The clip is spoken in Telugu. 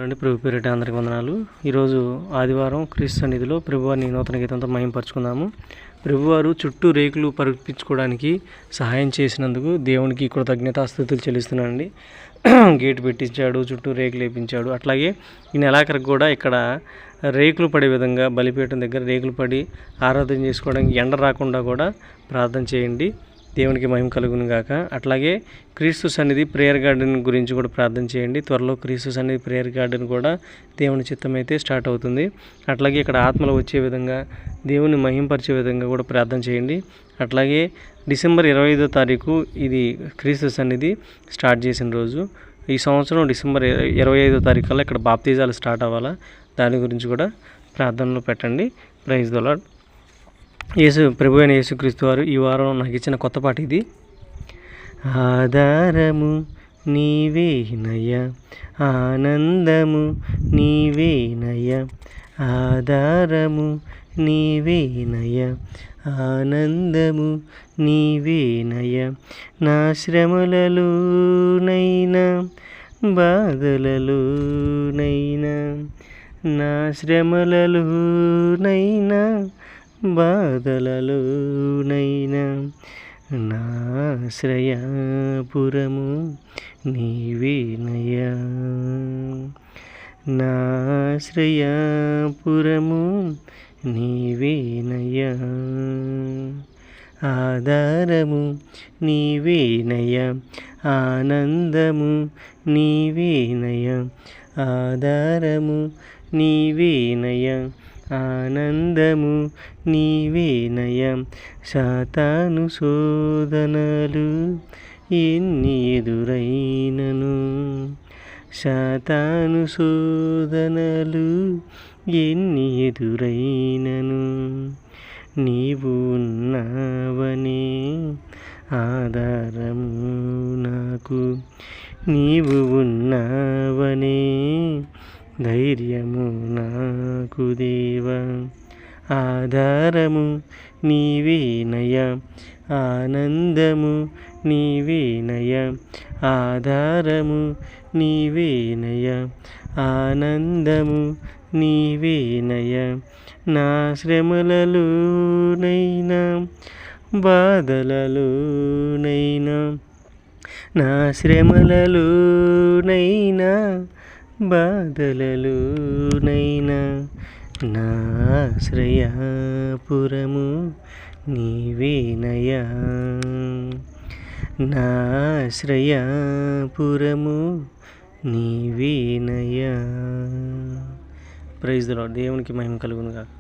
అండి ప్రభు పేరిట అందరికి వందనాలు. ఈరోజు ఆదివారం క్రీస్తు సన్నిధిలో ప్రభువారిని నూతన గీతంతో మహింపరచుకుందాము. ప్రభువారు చుట్టూ రేకులు పరిపించుకోవడానికి సహాయం చేసినందుకు దేవునికి కృతజ్ఞతాస్తుతులు చెల్లిస్తున్నానండి. గేట్ పెట్టించాడు, చుట్టూ రేకులు వేయించాడు. అట్లాగే ఈ నెలాఖరికి కూడా ఇక్కడ రేకులు పడే విధంగా బలిపీఠం దగ్గర రేకులు పడి ఆరాధన చేసుకోవడానికి ఎండ రాకుండా కూడా ప్రార్థన చేయండి. దేవునికి మహిమ కలుగును గాక. అట్లాగే క్రీస్తు సన్నిధి ప్రేయర్ గార్డెన్ గురించి కూడా ప్రార్థన చేయండి. త్వరలో క్రీస్తు సన్నిధి ప్రేయర్ గార్డెన్ కూడా దేవుని చిత్తమైతే స్టార్ట్ అవుతుంది. అట్లాగే ఇక్కడ ఆత్మలు వచ్చే విధంగా దేవుని మహింపరిచే విధంగా కూడా ప్రార్థన చేయండి. అట్లాగే డిసెంబర్ 25వ తారీఖు ఇది క్రీస్తు సన్నిధి స్టార్ట్ చేసిన రోజు. ఈ సంవత్సరం డిసెంబర్ 25వ తారీఖు కల్లా ఇక్కడ బాప్తిజాలు స్టార్ట్ అవ్వాలా, దాని గురించి కూడా ప్రార్థనలో పెట్టండి. Praise the lord. ప్రభు అయిన యేసుక్రీస్తు వారు ఈ వారం నాకు ఇచ్చిన కొత్త పాట ఇది. ఆధారము నీవేనయ, ఆనందము నీవేనయ, ఆధారము నీవేనయ, ఆనందము నీవేనయ, నా శ్రమలలోనైనా బాధలలోనైనా, నా శ్రమలలోనైనా బాధలలోనైనా, నాశ్రయాపురము నీవేనయ, నాశ్రయాపురము నీవేనయ, ఆధారము నీవేనయ, ఆనందము నీవేనయ, ఆధారము నీవేనయ, ఆనందము నీవేనయ, సాతాను శోధనలు ఎన్ని ఎదురైనను, సాతాను శోధనలు ఎన్ని ఎదురైనను, నీవు ఉన్నావనే ఆధారము నాకు, నీవు ఉన్నావనే ధైర్యము నాకు దేవా, ఆధారము నీవేనయ, ఆనందము నీవేనయ, ఆధారము నీవేనయ, ఆనందము నీవేనయ, నా శ్రమలలోనైనా బాధలలోనైనా, నా శ్రమలలోనైనా బాధలలోనైనా, నాశ్రయాపురము నీవేనయ, నాశ్రయాపురము నీవేనయ. Praise the Lord. దేవునికి మహిమ కలుగును గాక.